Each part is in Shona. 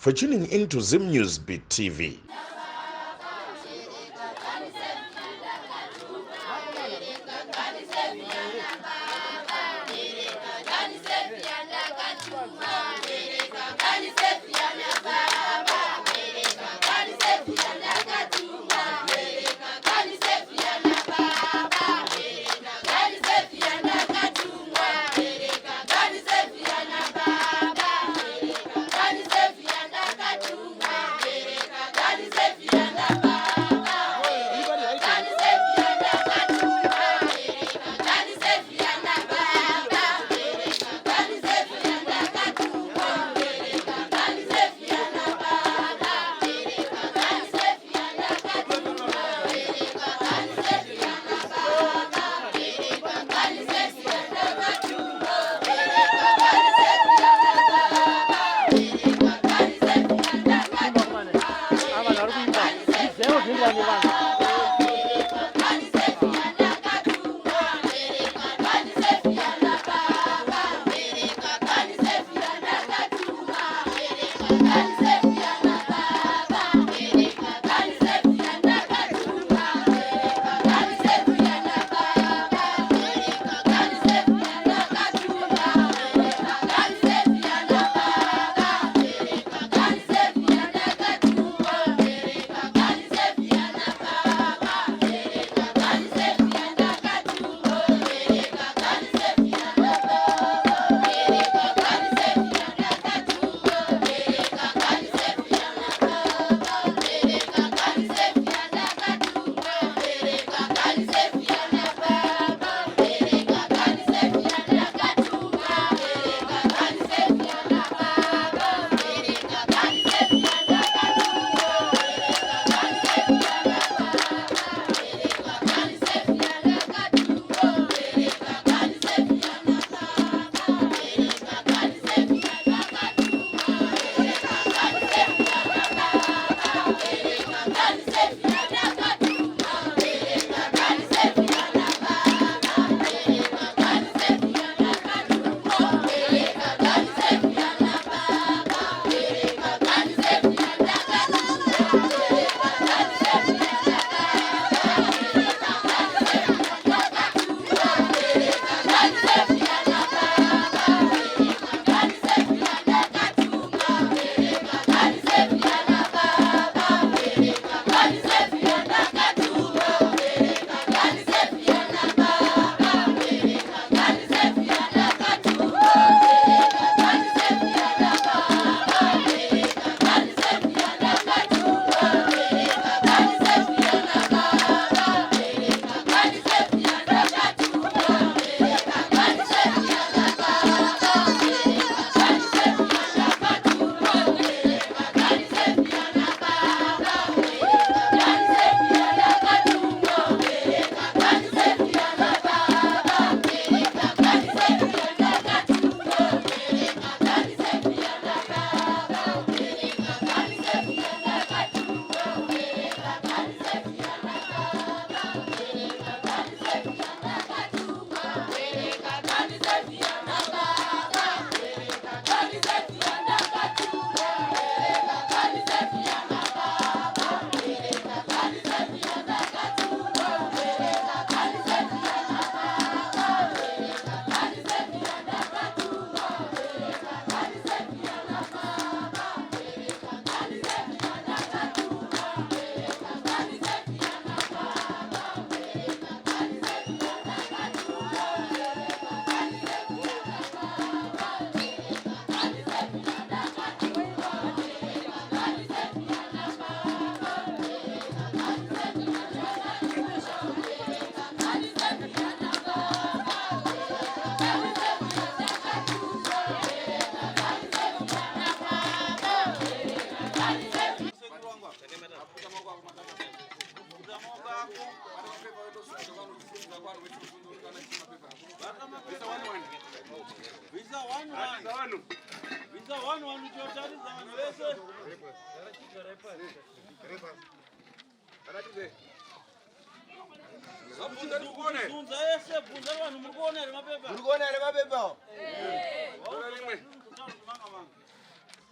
for tuning into Zim Newsbeat TV.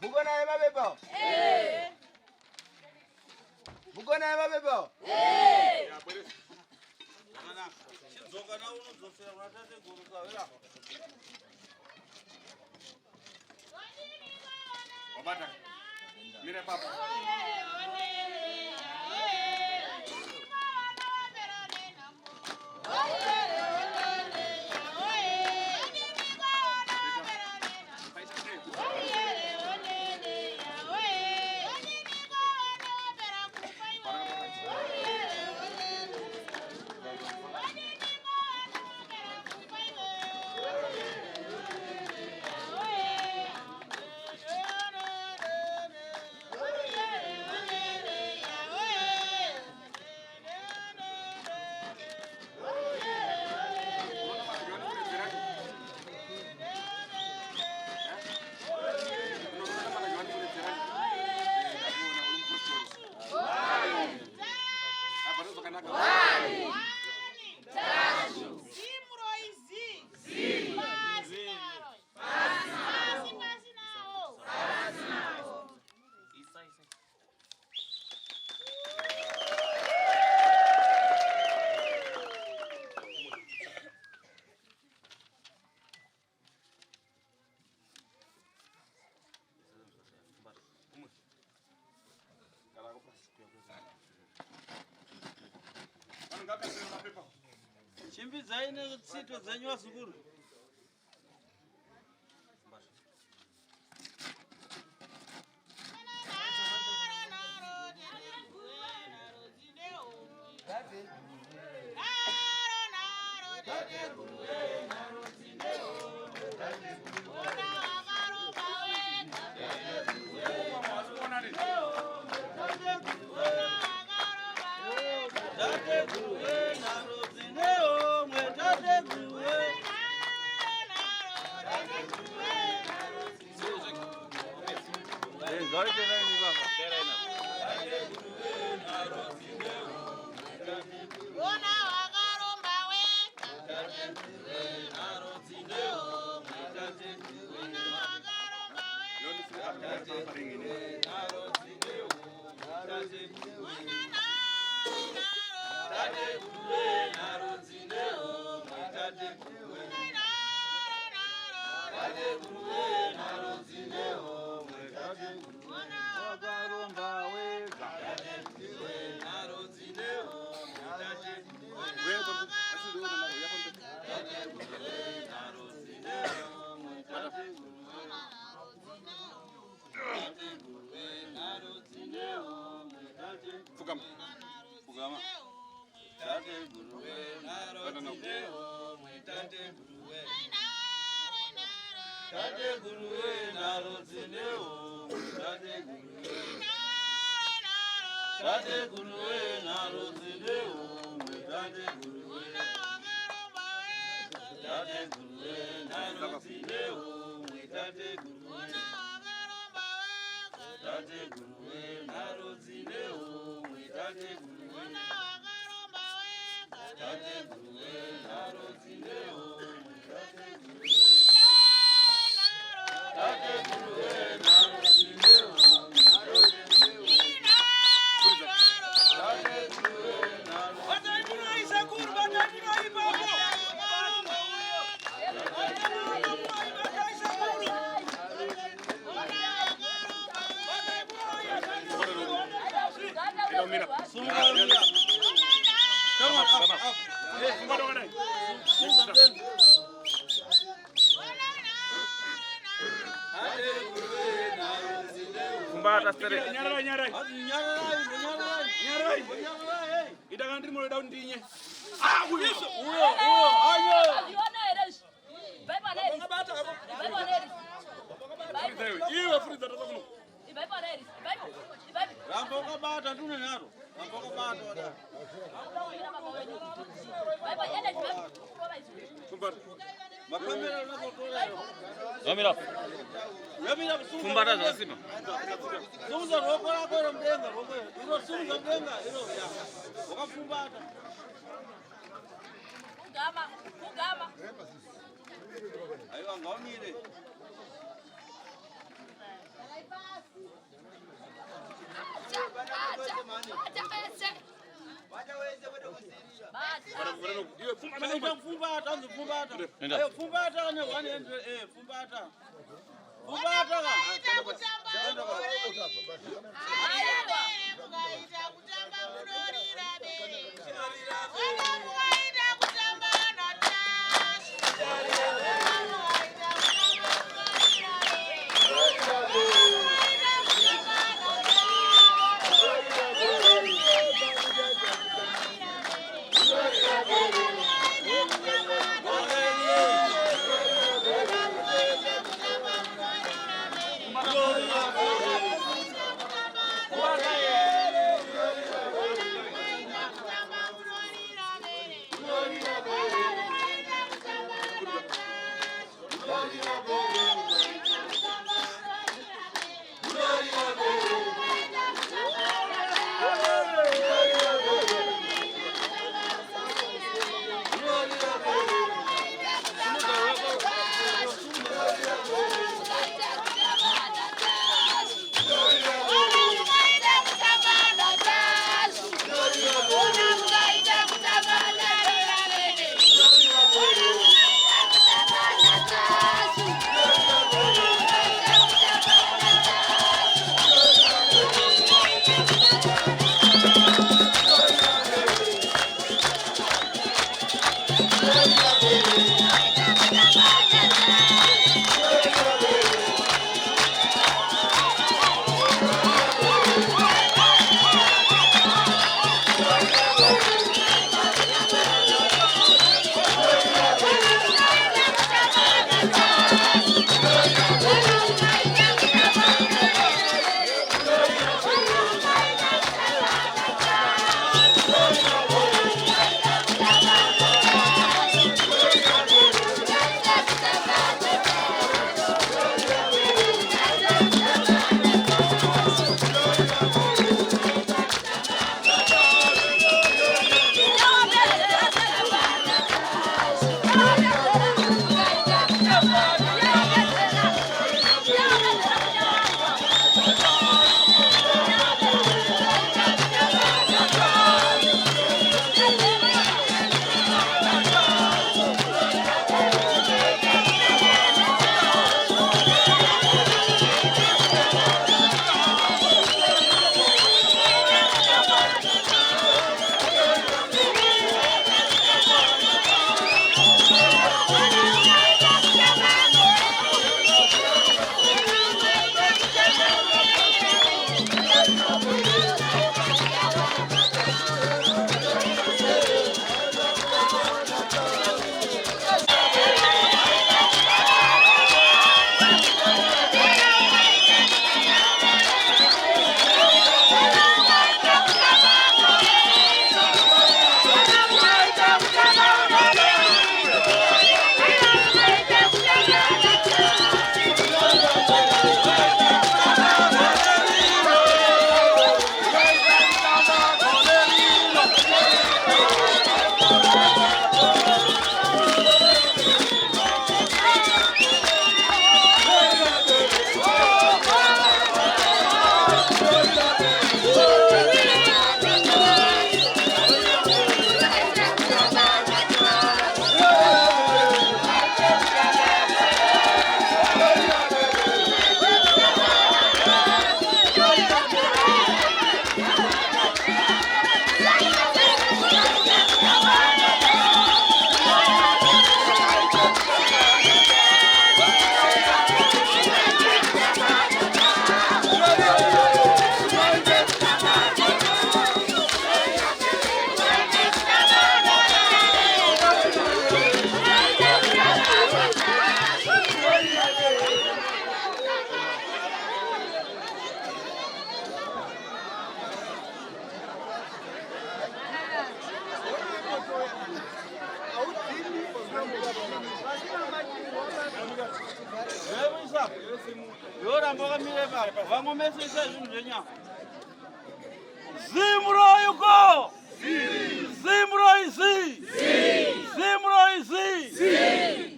Bukan ayam apa bebo? Bukan ayam apa bebo? Ya boleh. Mana? Sih zoga na uno zofera mata te guru ka wela. Obata. Mire papa. Chimbi zaine tsito zanywa sukuru. Fugama. Tate guruwe naro zineo. Tate guruwe naro zineo. Tate guruwe naro zineo. Tate guruwe naro zineo. Tate guruwe naro zineo. Nyarai. Ida kan terima daun dinya. Ah, uyo. Ayo. Vai para eles. Iyo frita tatakuno. Vai para eles. Vai. Rampoka bata tuna naro. Rampoka bata wada. Vai para eles. Kumbar. Makamera unapotoa. Yamira Kumbara zasima. Sunza rokora kwa mdenga, rokora. Iro sunza mdenga, iro ya. Wakafumbata. Kugama. Ayo ngaonile. Wacha weze kwenda kusirira. Ayo fumbata ayo fumbata ne wani fumbata fumbata ka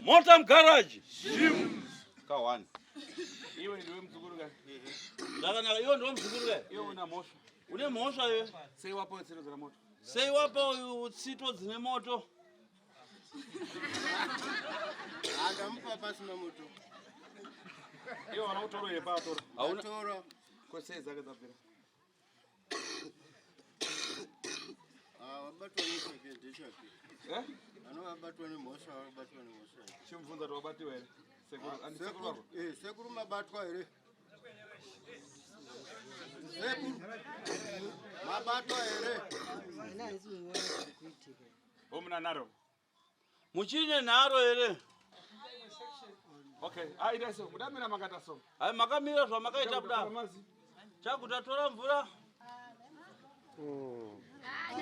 Motam garage. Kawan. Iwe ndiwe mzukuru gani? Daga na hiyo ndio mzukuru gani? Hiyo una mosho. Une mhosva iwe. Sei wapo tsiro dzina moto. Sei wapo tsito dzine moto. Andamupa pasina moto. Iyo wana utoro ye pa toro. Hauna Toro. Ko sei zake dzapera. Wabatwa ni ndechake. Wabatwa ni mhosva, wabatwa ni mhosva. Chimvunza tobatiwa ere. Sekuru ani sekuru wako. Sekuru mabatwa ere. Sekuru mabatwa ere. Omuna naro. muchine nharo ere. Okay, ida so. Mudamira makata so. Hai makamira zvamakaita kudaro. Chakutatora mvura.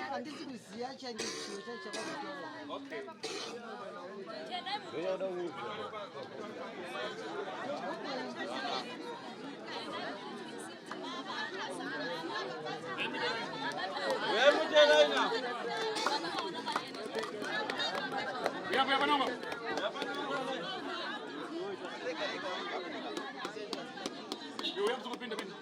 Handisi kuziya chandichiyo chachakatoa. Okay. Wemuchelaina. Ya panongo. Yo ya mzukupinda pinda.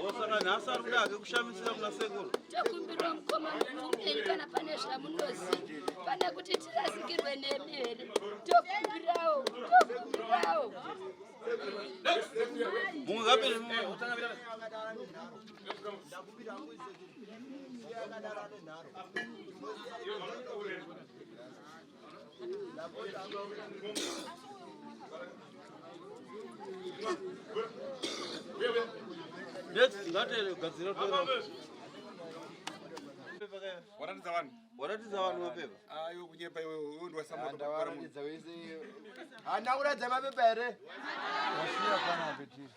Osaka nhasi ari kudake kushamisira kuna sekuru. Tokumbirwa mukoma kumheri kana pane zvamunozi. Pane kuti tirasikirwe nemi here. Tokumbirawo. Mumwe kapiri mumwe. Let's ngatere kugadzira toira. Waratidza vanhu. Waratidza vanhu mapepa. Ayo kunyepa iwe undwa samoto. Andawaratidza wese. Andakuradza mapepa ere. Wasiya pana betiri.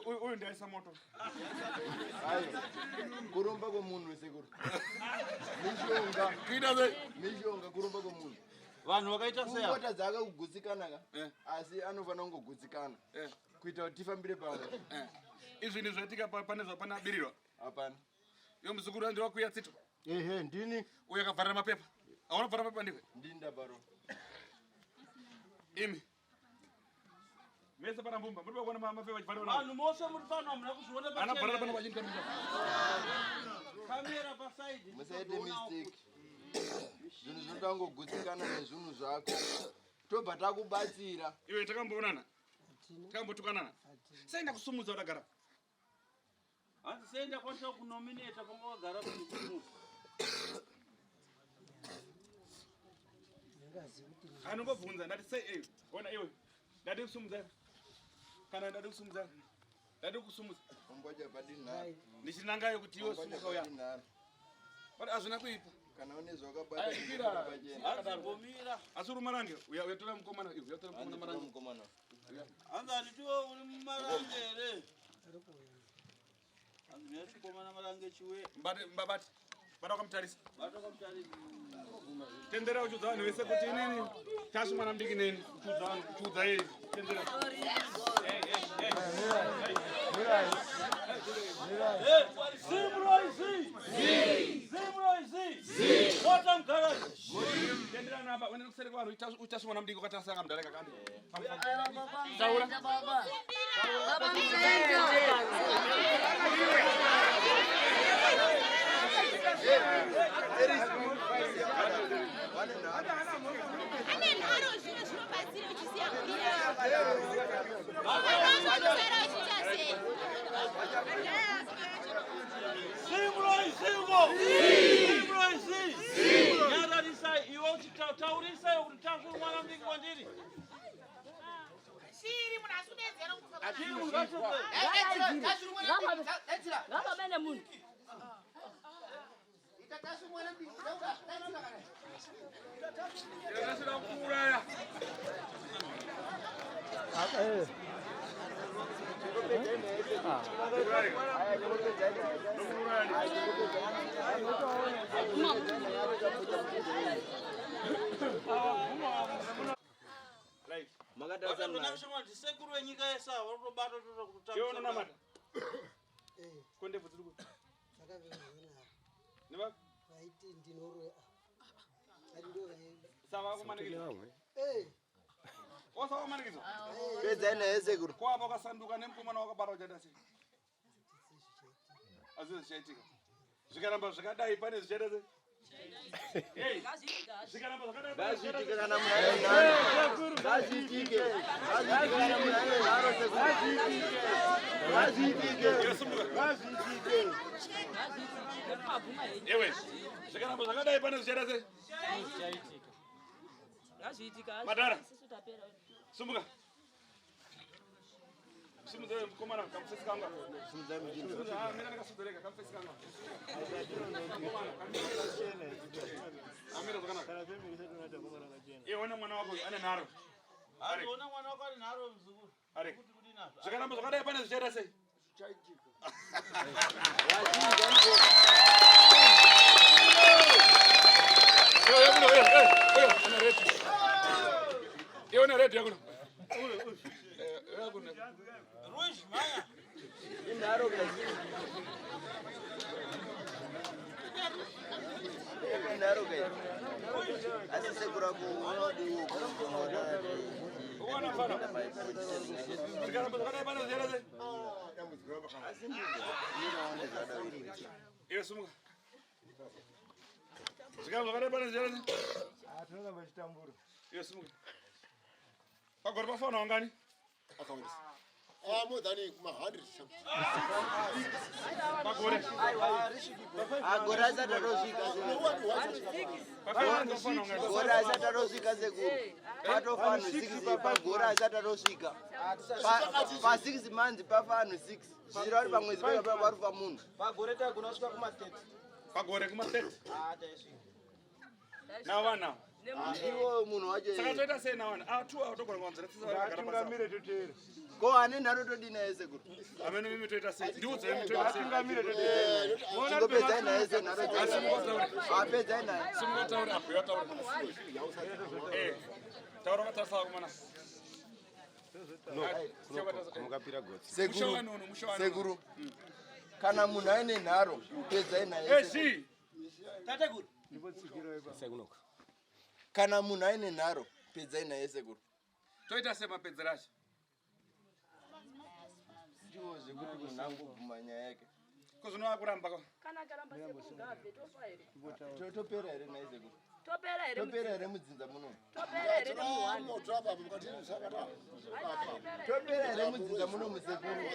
Uyu ndaisa moto. Ayo. Kurumba kwomunhu sekuru. Mishonga. Kuita sei? Mishonga kurumba kwomunhu. Vanhu vakaita seya. Kungota dzaka kugutsikana ka. Asi anofana kungogutsikana. Kuita kuti tifambire pamwe. Izvi ndizvo zvatika pane zvapana birirwa. Hapana. Yo muzukuru andira kuya tsito. Ehe, ndini. Uya kavhara mapepa. Aona kuvhara mapepa ndiwe? Ndinda baro. Imi. Mesa pana mbumba. Muri kuona mapepa chivhara. Vanhu mose muri pano hamuna kuzviona pachena. Ana bhara pana vachinta munda. Kamera paside. Musaite mistake. Zvinhu zvinotangogutsikana nezvinhu zvako. Tobva takubatsira. Iwe takamboonana. Takambotukanana. Saenda kusumudza udagara. Hanzi senda kwanisa kunominata pamwe wagara kuti. Anongobvunza ndati sei ona iwe. Ndati kusumudza. Kana ndati kusumudza. Ndati kusumudza. Ngoja padinha. Ndichinangayo kuti iwe sumuka uya. Bati azvina kuipa. Kana une zvakabata Aikira. Akagomira. Asuru marange. Uya tora mukomana. Uya tora mukomana marange. mukomana. Hanzi anditiwe uri mumarange ere. Hanzi yachikomana marange chiwe. Mbabati. Bada wakamutarisa. Bada wakamutarisa. Tendera uchiudza vanhu vese kuti inini tasu mwana mudiki neni uchiudza iye tendera. Tendera naba wena kusere kwanhu utasu mwana mudiki ukatasanga mudhaleka kandi. Saura. Sekuru wenyika yesa varikubata toto kutanga. Iwe unonamata? Konde bvutsuruku. Zvakavenzana. Neva? Vaiti ndinoro. Sawa kumanikiza. Sawa kumanikiza. Pedza ina yesekuru. Kwa hapa kasanduka nemkomana wakabara uchada sei. Azvizi zvichaitika. Zvikaramba zvakadai pane zvichada sei. Zvikaramba zvakadai pane Gazvitika kana munhu ane nharo. Gazvitike. Gazvitike kana munhu ane nharo sekuru. Gazvitike. Gazvitike. Ewe, zvikaramba zvakadai pane zvichada sei. Madara. Sumuka. Simudza mukomana kamufesi kanga. Simudza mujinda. Simudza mina ndakasudzereka kamufesi kanga. Amira zvakanaka. Kana family yedu inoita komana kachena. Iona mwana wako ane nharo. Ari ona mwana wako ane nharo mzukuru. Ari. Zvakanamba zvakadai pane zvichada sei. Chaitika. Iona red yakuno. Ruish maya. Inharo kazi. Inharo kazi. Asi sekura kuodi Uona fana. Zvikaramba zvakadai pane zvichada sei. Iwe sumuka. Zvikaramba zvakadai pane zvichada sei. Atonga machitambura. Iwe sumuka. Pagore pafona wangani? Akawandisa. More than 100. Pagore. Agora asati atosvika. Gora asati atosvika sekuru. Patofanhu 6 pagora asati atosvika. Pa 6 months pafanhu 6. Zviro ari pamwedzi pega pari pamunhu. Pagore tagona kusvika kuma 30. Pagore kuma 30. Taisvika. Nawana. Iwo munhu wacho. Saka toita sei nawana? Atu autogona kuwanzira Atungamire toteera. Ko ane nharo todina yese kuti. Amene mimi toita sei? Ndiudze mimi toita sei? Atungamire toteera. Ngopedza ina yese nharo toteera. Apedza ina. Simukotaura apo yataura. Taura katarisa kumana. Kumukapira gotsi. Sekuru. Kana munhu ane nharo pedza ina yese. Ezi. Tatekuru. Sekunoka. Kana munhu ane nharo pedza ina yese sekuru. Toita sei mapedzero acho? Ndiwo zvekuti munhu angobvuma nyaya yake. Kuzvinova kuramba kwa. Kana karamba sekungabve tofa here. Topera here naye sekuru. Topera here. Topera here mudzinza muno. Topera here nemuhwani. Motrapa mukati musakata. Topera here mudzinza muno musekuru.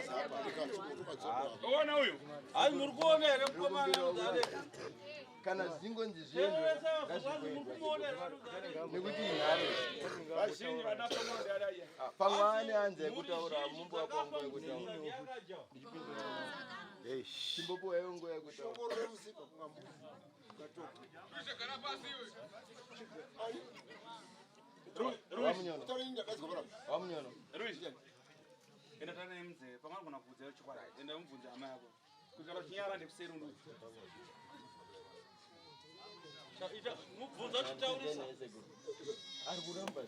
Uona uyu? Hayi muri kuona here mukomana muzare. Kana zvingonzi zviendo nekuti nharo Vazhinji vadafa mwanda yadaya. pamwe ane hanza yekutaura mumbo wapo nguva yekutaura chimbopo yayo nguva yekutaura wamunyono Ruish. Enda tane mze pangana kuudza chikwara. Enda mubvunze hama yako. Kusaka chinyara ndikuseri undu. Mubvunza chitaurisa. ari kuramba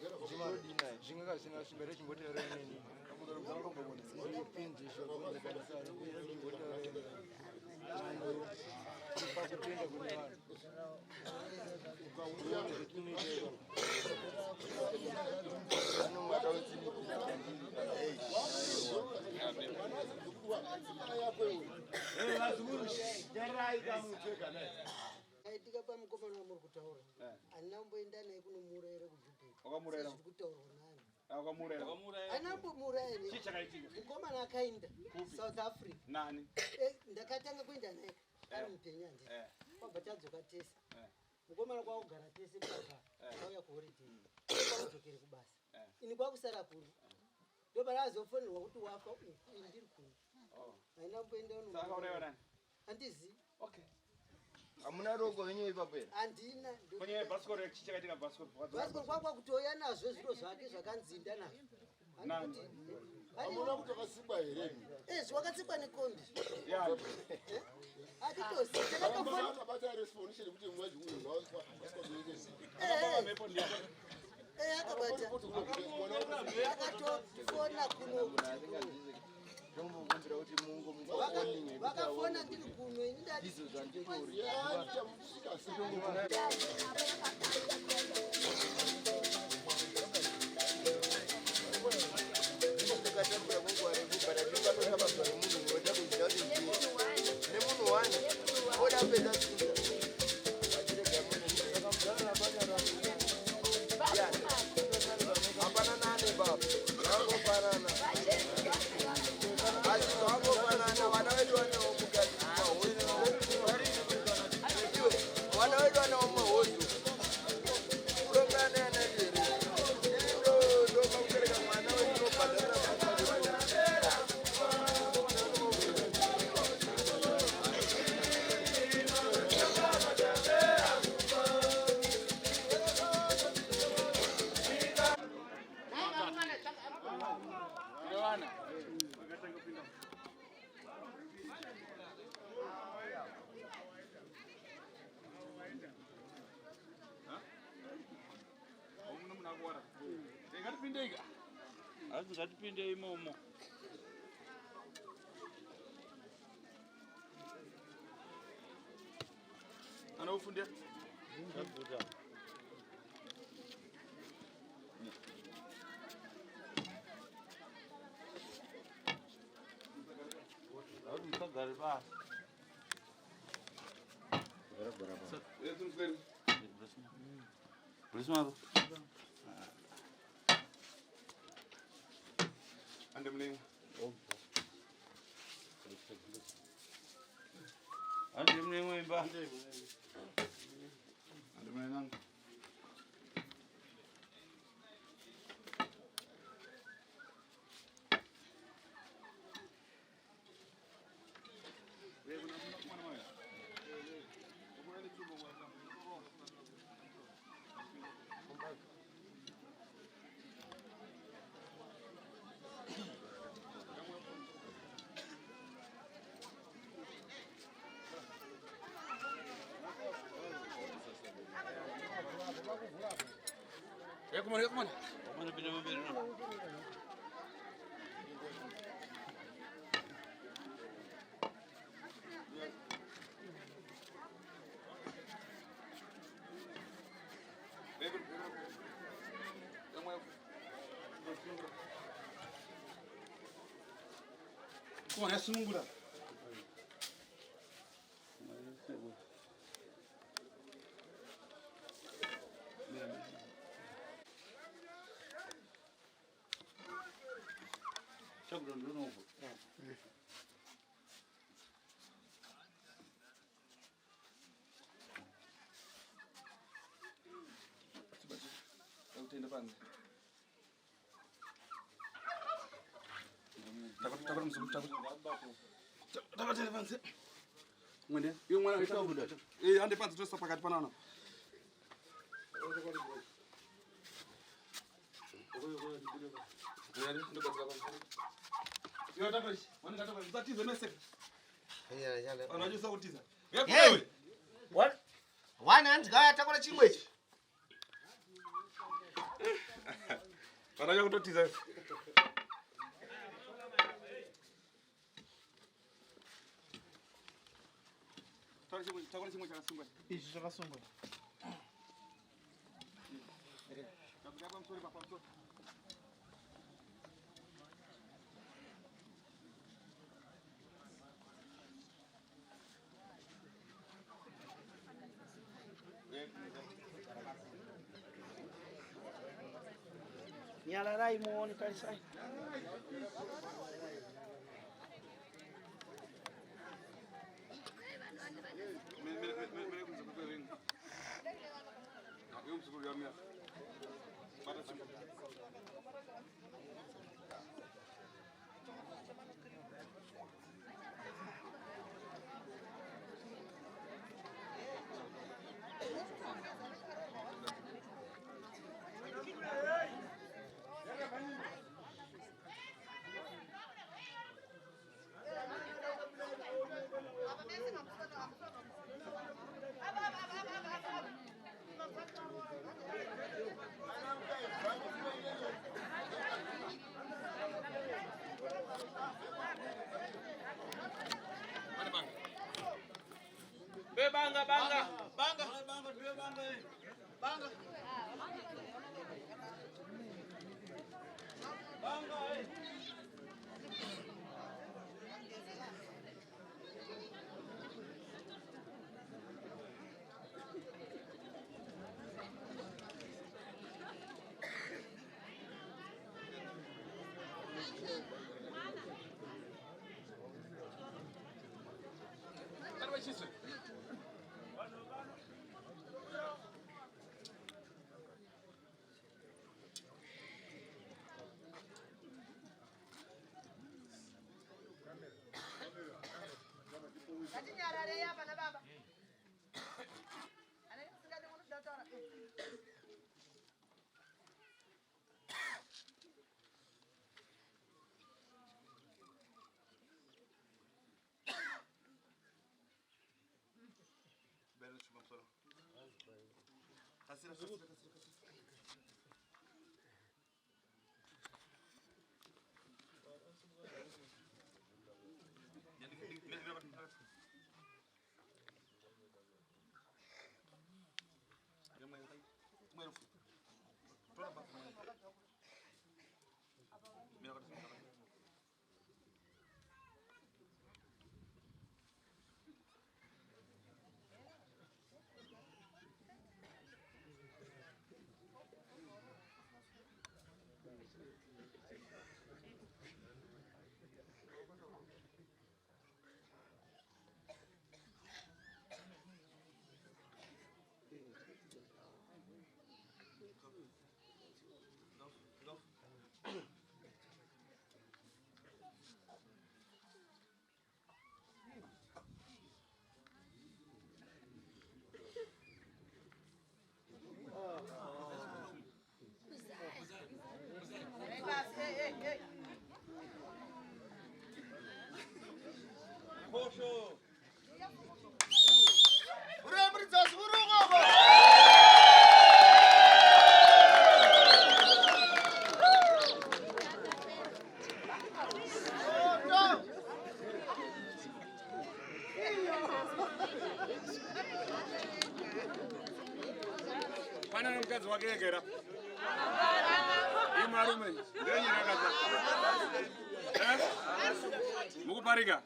zvingakazvina chimbere chimbotaura neni pakutenda kune aitika pamukomana wamuri kutaura anamboenda naye kunomurayira kuzvibhedhlera Wakamurayira. kutaurwa naye Wakamurayira. anambomurayira Chii chakaitika? mukomana akaenda South Africa Nani? ndakatanga kuenda naye ari mupenyanje kwabva tadzoka tese mukomana kwakugara tese paka auya kuhorideyi kwakudzokere kubasa ini kwakusara kuno ndobara azofonerwa kuti wafa ndiri kuno ainamboenda Saka uraiwa nani? handizivi Okay. hamuna roko venyu ipapo here handina Kwenye basikoro chii chakaitika basikoro? vasiko kwakwa kutoya nazvo zviro zvake zvakanzinda nazvo Nani? Hamuna kuti akasikwa here. zvakatsikwa nekombi Ya. hatitozi Akabata responsition kuti mwaji uyu ngawasikwa zvinezvi. Mepo ndio. akabata akatofona kuno ndombokumbira kuti mungu vakafona ndiri kuno ini ndati izvo zvanditori Ya, chamusika sitongo. tipinde ika. Asi ngatipinde imomo. Ana ufundira? Ndabuda. Aku mkagari basi. Berisma. Ande mlima. Ande mlima imba. Ande mlima. Come on. Mana pindah mobil no. Come on, essa não. Chakron do novo. Utenda panze. Takut msuku takut. Takut tenda panze. Mwende. Yo mwana itabuda. Ande panze tosa pakati panano. Wana ndikaya takora chimwechi. Wanaja kutotiza. Takora chimwe chakasungwa. Ichi chakasungwa. Takapa msori papa msori. Nyalarai muone kaisai. Banga. Pana nomkazi wakegera. Imarume. Ndenyi nakaza. Mukuparika.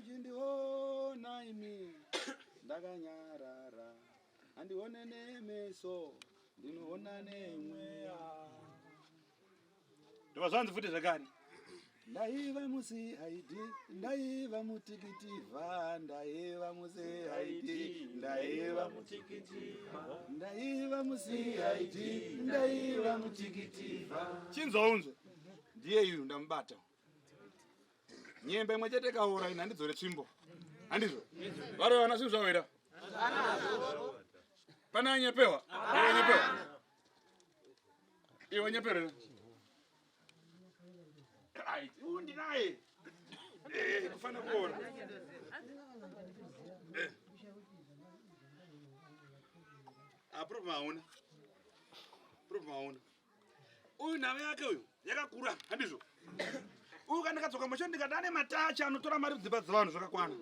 muchindiona imi ndakanyarara andione nemeso ndinoona nemweya ndovazvanzi futi zvakare ndaiva musi haidi ndaiva mutikitivha ndaiva musi haidi ndaiva musi haidi ndaiva mutikitivha chinzwaunzwe ndiye iyu ndamubata nyembe imwe chete kaora ina handidzore tsvimbo handizvo varova vana zvinhu zvawera pana anyepewa iwe nyepero ndinaye kufana kuona problem hauna uyu nhave yake uyu yakakura handizvo uyu kana ndikadzoka musho ndikadane matacha anotora mari kudzimba dzevanhu zvakakwana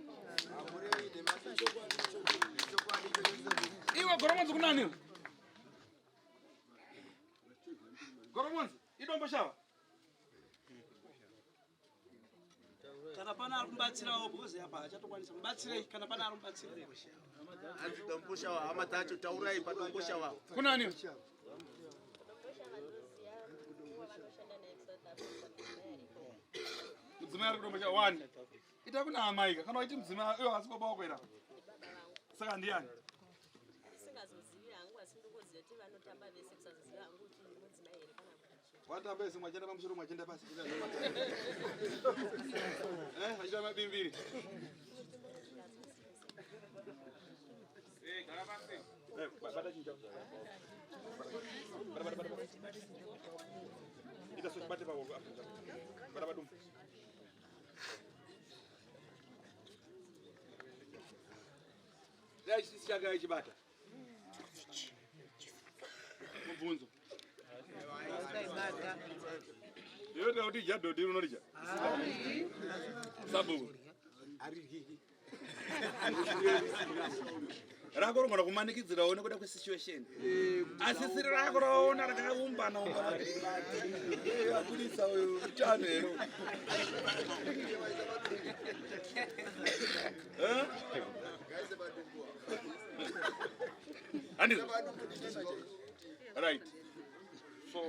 iwe goromonzi kunani goromonzi idomboshava kana pana ari kumbatsirawo bhozi apa achatokwanisa mubatsirei kana pana ari kumbatsira Anzi domboshawa hama dzacho taurai padomboshawa. kunani mudzimai ari kudomboshava wani ita kuna amaika kana waiti mudzimai iwo asi baba wakwera saka ndiani watamba ese mwachenda pamusoro mwachenda pasi achita mabimbiri bata chinja ita so bate pawo bata badum dai chisichaga ichibata mubvunzo yoda kuti jadodi unorija sabu rako rinogona kumanikidzirawo nekuda kwesituation asi siri rako raona rakaumbana abudisa utano hero handizvo right so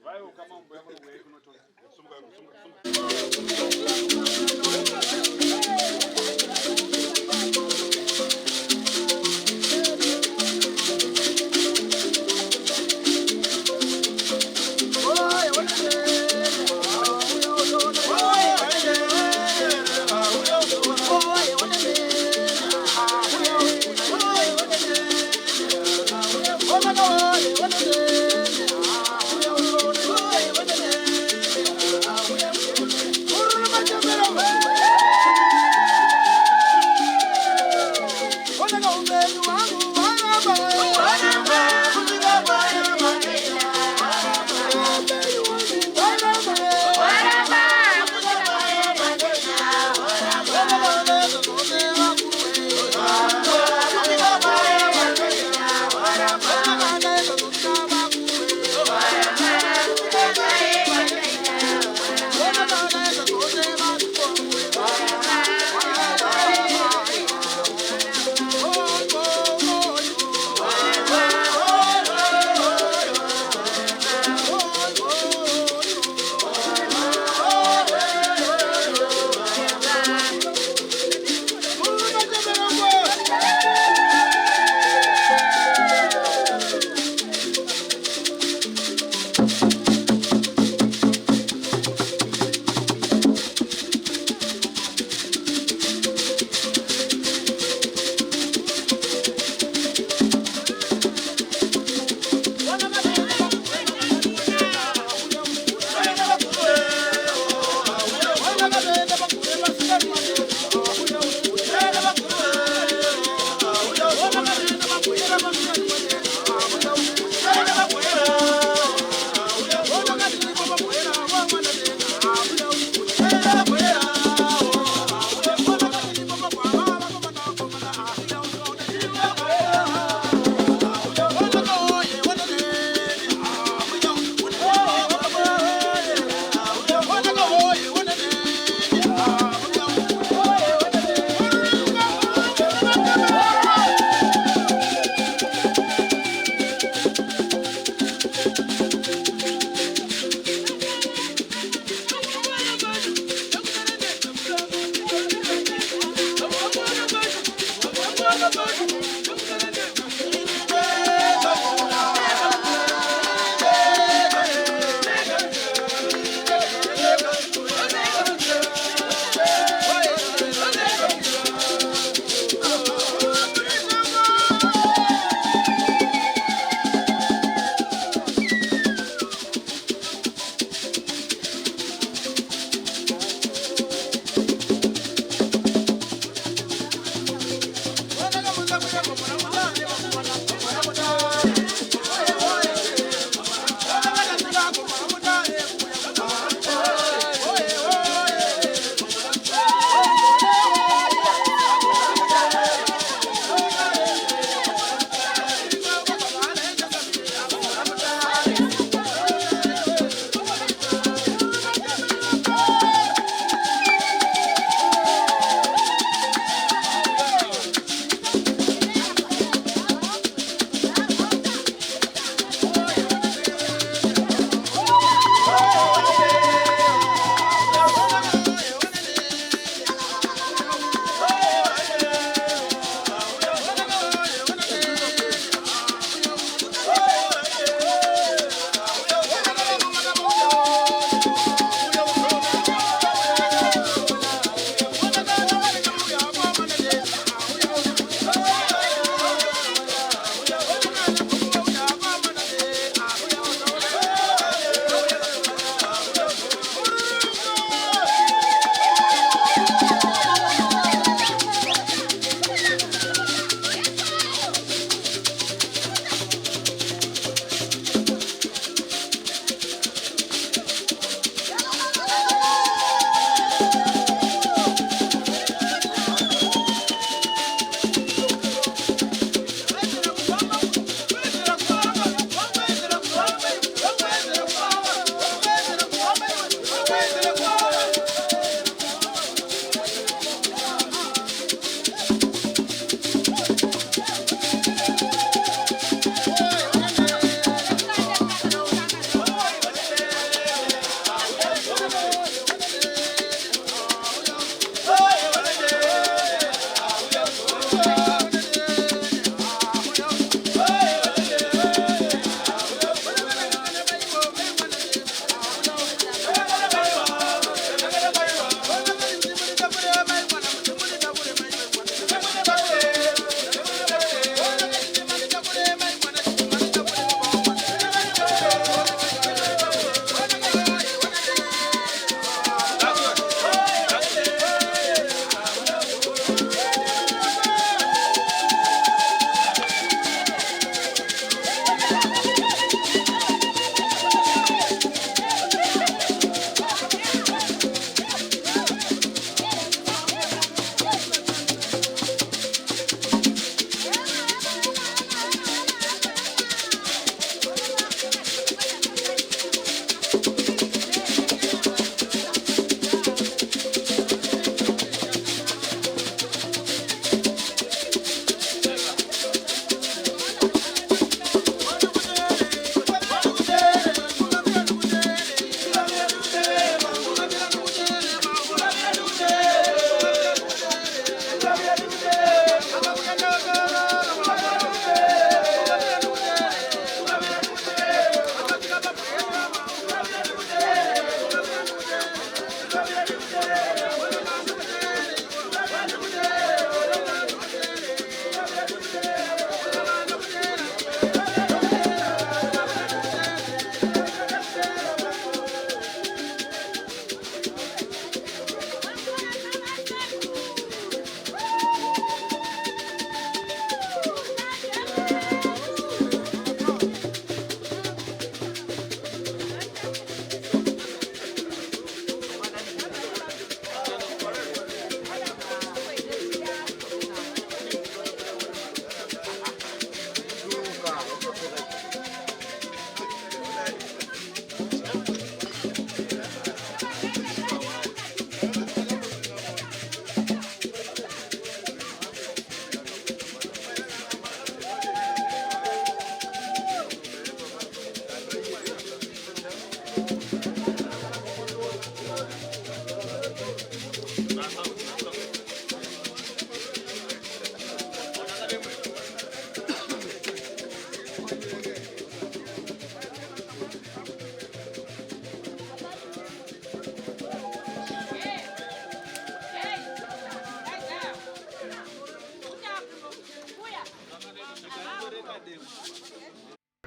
vai kama mambo yako wewe kunotoka sumba Oh,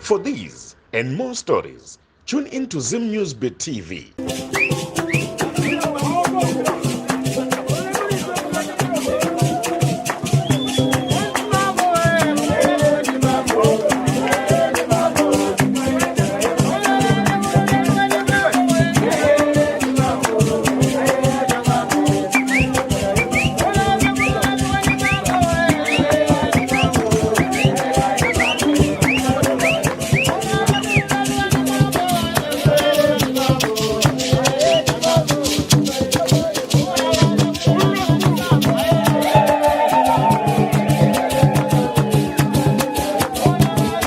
For these and more stories, tune in to Zim News Bit TV.